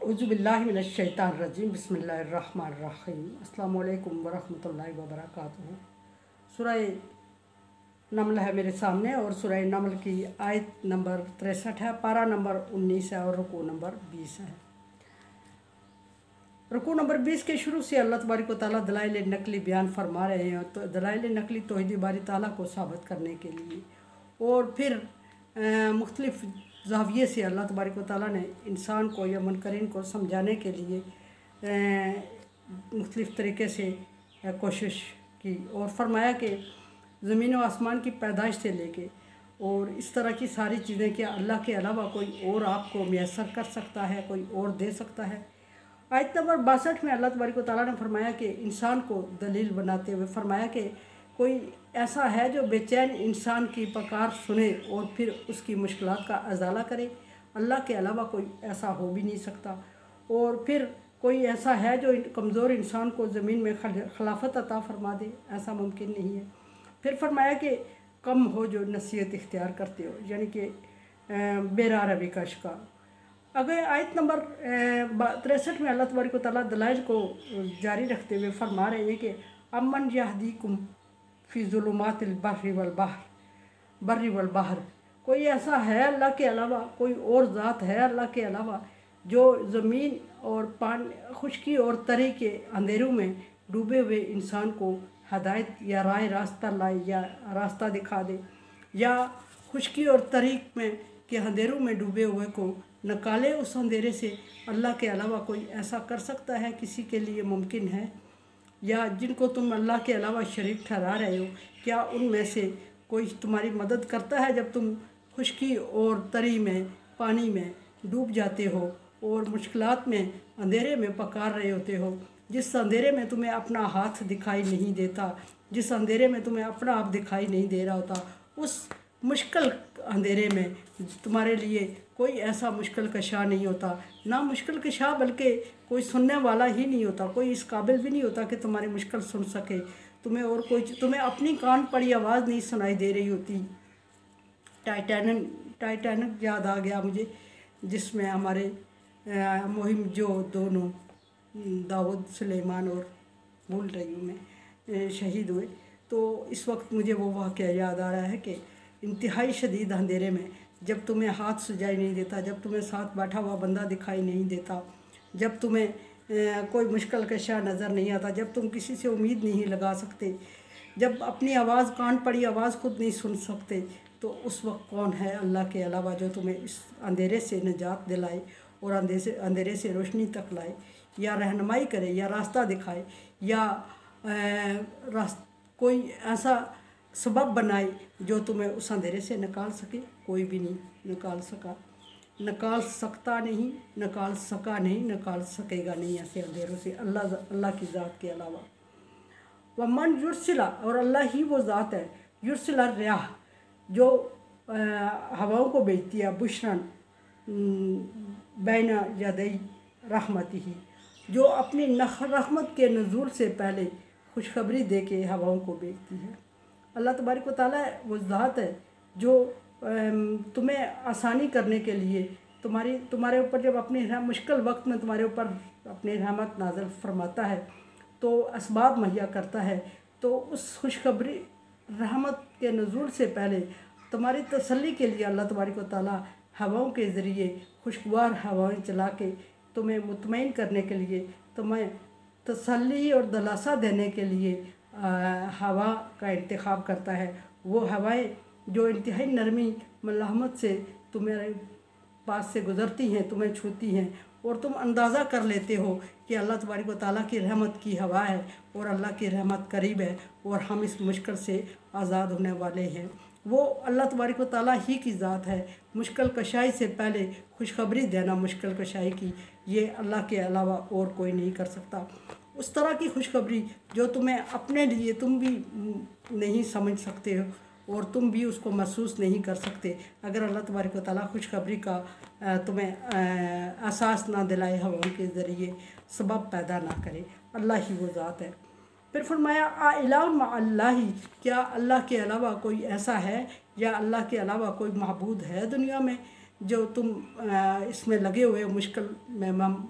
औज़ुबिल्लाहि मिनश्शैतानिर्रजीम बिस्मिल्लाहिर्रहमानिर्रहीम अस्सलामु अलैकुम वरहमतुल्लाहि वबरकातुहू। सूरह नमल है मेरे सामने और सूरह नमल की आयत नंबर 63 है, पारा नंबर 19 है और रुकू नंबर 20 है। रुकू नंबर 20 के शुरू से अल्लाह तबारक व तआला दलाइल नकली बयान फरमा रहे हैं। तो दलाइल नकली तौहीद बारी ताला को साबित करने के लिए और फिर मुख्तलिफ ज़ाविये से अल्लाह तबारक व तआला ने इंसान को या मुनकरीन को समझाने के लिए मुख्तलिफ़ तरीके से कोशिश की और फरमाया कि ज़मीन व आसमान की पैदाइश से लेके और इस तरह की सारी चीज़ें क्या अल्लाह के अलावा कोई और आपको मैसर कर सकता है, कोई और दे सकता है। आयत नंबर 62 में अल्लाह तबारक व तआला ने फरमाया कि इंसान को दलील बनाते हुए फरमाया कि कोई ऐसा है जो बेचैन इंसान की पुकार सुने और फिर उसकी मुश्किलात का अजाला करे। अल्लाह के अलावा कोई ऐसा हो भी नहीं सकता। और फिर कोई ऐसा है जो कमज़ोर इंसान को ज़मीन में खिलाफत अता फरमा दे, ऐसा मुमकिन नहीं है। फिर फरमाया कि कम हो जो नसीहत इख्तियार करते हो, यानी कि बेरा रवि का शिकार। अगर आयत नंबर 63 में अल्लाह तबारक व तआला दलाइल को जारी रखते हुए फरमा रहे हैं कि अमन यहदीकुम फ़ी ज़ुलुमातिल बर्रि वल बहर, कोई ऐसा है अल्लाह के अलावा, कोई और ज़ात है अल्लाह के अलावा जो ज़मीन और पानी, खुशकी और तरी के अंधेरों में डूबे हुए इंसान को हदायत या राह रास्ता लाए या रास्ता दिखा दे, या खुशकी और तरी में के अंधेरों में डूबे हुए को निकाले उस अंधेरे से। अल्लाह के अलावा कोई ऐसा कर सकता है, किसी के लिए मुमकिन है? या जिनको तुम अल्लाह के अलावा शरीक ठहरा रहे हो, क्या उनमें से कोई तुम्हारी मदद करता है जब तुम खुशकी और तरी में पानी में डूब जाते हो और मुश्किलात में अंधेरे में पकार रहे होते हो, जिस अंधेरे में तुम्हें अपना हाथ दिखाई नहीं देता, जिस अंधेरे में तुम्हें अपना आप दिखाई नहीं दे रहा होता, उस मुश्किल अंधेरे में तुम्हारे लिए कोई ऐसा मुश्किल कशा नहीं होता, ना मुश्किल कशा बल्कि कोई सुनने वाला ही नहीं होता, कोई इस काबिल भी नहीं होता कि तुम्हारी मुश्किल सुन सके तुम्हें, और कोई तुम्हें अपनी कान पड़ी आवाज़ नहीं सुनाई दे रही होती। टाइटैनिक याद आ गया मुझे, जिसमें हमारे मुहिम जो दोनों दाऊद सुलेमान और भूल रही हूँ मैं शहीद हुए, तो इस वक्त मुझे वो वाक़या याद आ रहा है कि इंतहाई शदीद अंधेरे में जब तुम्हें हाथ सुझाई नहीं देता, जब तुम्हें साथ बैठा हुआ बंदा दिखाई नहीं देता, जब तुम्हें कोई मुश्किल कशा नज़र नहीं आता, जब तुम किसी से उम्मीद नहीं लगा सकते, जब अपनी आवाज़ कान पड़ी आवाज़ खुद नहीं सुन सकते, तो उस वक्त कौन है अल्लाह के अलावा जो तुम्हें इस अंधेरे से निजात दिलाए और अंधेरे से रोशनी तक लाए, या रहनुमाई करे, या रास्ता दिखाए, या कोई ऐसा सबब बनाए जो तुम्हें उस अंधेरे से निकाल सके। कोई भी नहीं निकाल सका, निकाल सकता नहीं, निकाल सका नहीं, निकाल सकेगा नहीं ऐसे अंधेरों से अल्लाह की ज़ात के अलावा। वमन युरसिला, और अल्लाह ही वो ज़ात है, युरसिला रियाह, जो हवाओं को भेजती है, बुशरन बैना यदई रहमती ही, जो अपनी रहमत के नज़ूल से पहले खुशखबरी दे के हवाओं को भेजती है। अल्लाह तबारक व तआला वो ज़ात है जो तुम्हें आसानी करने के लिए तुम्हारे ऊपर जब अपने मुश्किल वक्त में तुम्हारे ऊपर अपनी रहमत नाज़िल फरमाता है तो असबाब मुहैया करता है, तो उस खुशखबरी रहमत के नज़ूल से पहले तुम्हारी तसल्ली के लिए अल्लाह तबारक व तआला हवाओं के ज़रिए खुशगवार हवाएं चला के तुम्हें मुतमईन करने के लिए, तुम्हें तसल्ली और दिलासा देने के लिए हवा का इंतखाब करता है। वो हवाएं जो इंतहाई नरमी मलाहमत से तुम्हारे पास से गुज़रती हैं, तुम्हें छूती हैं और तुम अंदाज़ा कर लेते हो कि अल्लाह तबारक व तआला की रहमत की हवा है और अल्लाह की रहमत करीब है और हम इस मुश्किल से आज़ाद होने वाले हैं। वो अल्लाह तबारक व तआला ही की ज़ात है। मुश्किल कशाई से पहले खुशखबरी देना मुश्किल कशाई की, ये अल्लाह के अलावा और कोई नहीं कर सकता। उस तरह की खुशखबरी जो तुम्हें अपने लिए तुम भी नहीं समझ सकते हो और तुम भी उसको महसूस नहीं कर सकते, अगर अल्लाह तबारक व तआला खुशखबरी का तुम्हें एहसास ना दिलाए, हवाओं के ज़रिए सबब पैदा ना करे। अल्लाह ही वो ज़ात है। फिर फरमाया आ इलाहुन मा अल्लाही, क्या अल्लाह के अलावा कोई ऐसा है या अल्लाह के अलावा कोई महबूद है दुनिया में जो तुम इसमें लगे हुए हो, मुश्किल में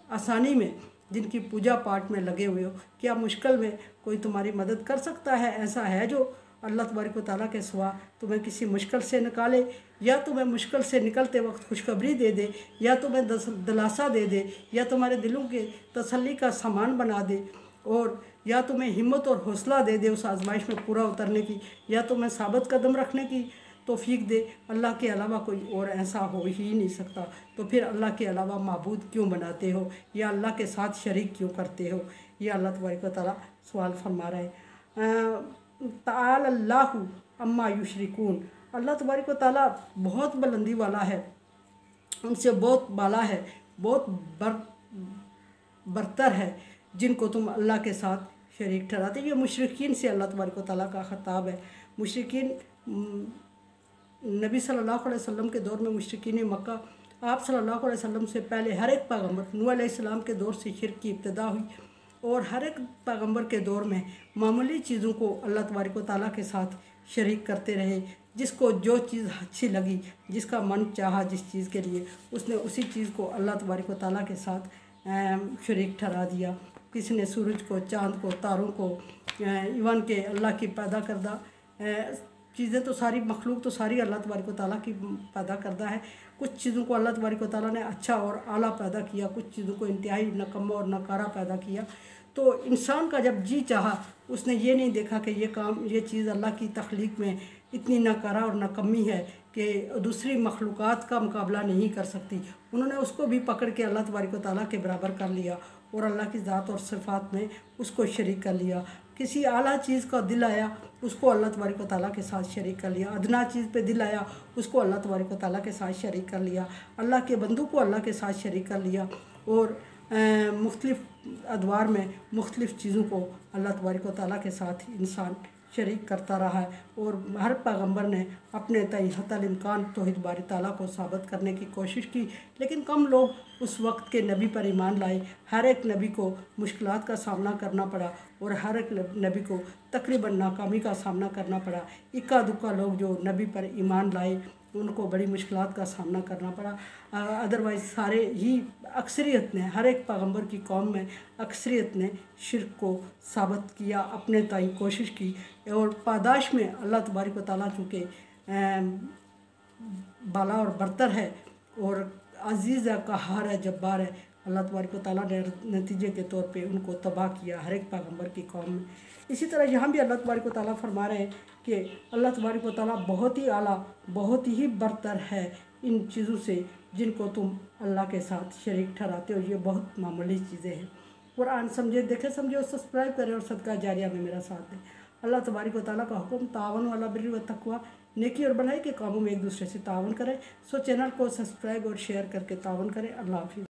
आसानी में जिनकी पूजा पाठ में लगे हुए हो, क्या मुश्किल में कोई तुम्हारी मदद कर सकता है? ऐसा है जो अल्लाह तबारक व तआला के सिवा तुम्हें किसी मुश्किल से निकाले, या तुम्हें मुश्किल से निकलते वक्त खुशखबरी दे दे, या तुम्हें दिलासा दे दे, या तुम्हारे दिलों के तसल्ली का सामान बना दे, और या तुम्हें हिम्मत और हौसला दे दे उस आजमाइश में पूरा उतरने की, या तुम्हें साबित कदम रखने की तौफीक दे। अल्लाह के अलावा कोई और ऐसा हो ही नहीं सकता। तो फिर अल्लाह के अलावा माबूद क्यों बनाते हो, या अल्लाह के साथ शरीक क्यों करते हो? ये अल्लाह तबारक व तआला सवाल फरमा रहे हैं। ताल अल्लाहु अम्मा युशरिकून, अल्लाह तबारक व तआला बहुत बुलंदी वाला है, उनसे बहुत बाला है, बहुत बरतर है जिनको तुम अल्लाह के साथ शरीक ठहराते। ये मुशरिकीन से अल्लाह तबारक व तआला का खिताब है। मुशरिकीन नबी सल्लल्लाहु अलैहि वसल्लम के दौर में, मुशरिकीन मक्का, आप सल्लल्लाहु अलैहि वसल्लम से पहले हर एक पैगम्बर, नूह अलैहिस्सलाम के दौर से शिर्क की इब्तिदा हुई, और हर एक पैगम्बर के दौर में मामूली चीज़ों को अल्लाह तबारक व तआला के साथ शरीक करते रहे। जिसको जो चीज़ अच्छी लगी, जिसका मन चाहा जिस चीज़ के लिए, उसने उसी चीज़ को अल्लाह तबारक व तआला के साथ शरीक ठहरा दिया। किसी ने सूरज को, चाँद को, तारों को, इवन के अल्लाह की पैदा करदा चीज़ें तो सारी, मखलूक तो सारी अल्लाह तबारक व तआला की पैदा करदा है। कुछ चीज़ों को अल्लाह तबारक व तआला ने अच्छा और आला पैदा किया, कुछ चीज़ों को इंतहाई नकम्मा और नकारा पैदा किया। तो इंसान का जब जी चाहा, उसने ये नहीं देखा कि ये चीज़ अल्लाह की तख्लीक में इतनी नकारा और नकम्मी है कि दूसरी मखलूक़ात का मुकाबला नहीं कर सकती। उन्होंने उसको भी पकड़ के अल्लाह तबारक व तआला के बराबर कर लिया, और अल्लाह की ज़ात और सिफ़ात में उसको शरीक कर लिया। किसी आला चीज़ का दिल आया, उसको अल्लाह तबारक व तआला के साथ शरीक कर लिया। अदना चीज़ पे दिल आया, उसको अल्लाह तबारक व तआला के साथ शरीक कर लिया। अल्लाह के बंदों को अल्लाह के साथ शरीक कर लिया, और मुख्तलिफ़ अदवार में मुख्तलिफ़ चीज़ों को अल्लाह तबारक व तआला के साथ इंसान शरीक करता रहा है। और हर पैगम्बर ने अपने तय हतल इम्कान तौहीद बारी ताला को साबित करने की कोशिश की, लेकिन कम लोग उस वक्त के नबी पर ईमान लाए। हर एक नबी को मुश्किलात का सामना करना पड़ा, और हर एक नबी को तकरीबन नाकामी का सामना करना पड़ा। इक्का दुक्का लोग जो नबी पर ईमान लाए, उनको बड़ी मुश्किलात का सामना करना पड़ा। अदरवाइज़ सारे ही, अक्सरियत ने, हर एक पैगम्बर की कौम में अक्सरियत ने शिर्क को साबित किया, अपने ताई कोशिश की, और पादाश में अल्लाह तबारक व तआला चूँकि बाला और बरतर है, और अज़ीज़ है, क़हार है, जब्बार है, अल्लाह तबारक व तआला ने नतीजे के तौर पे उनको तबाह किया हर एक पैगम्बर की कौम में। इसी तरह यहाँ भी अल्लाह तबारक व तआला फरमा रहे हैं कि अल्लाह तबारक व तआला बहुत ही आला, बहुत ही बरतर है इन चीज़ों से जिनको तुम अल्लाह के साथ शरीक ठहराते हो। ये बहुत मामूली चीज़ें हैं। कुरान समझे, देखे समझे, और सब्सक्राइब करें, और सदका जारिया में मेरा साथ दें। अल्लाह तबारक व तआला का हुक्म, तावन अला बिर्रि व तक़वा, नेकी और भलाई के कामों में एक दूसरे से तावन करें। सो चैनल को सब्सक्राइब और शेयर करके तावन करें। अल्लाह हाफ़िज़।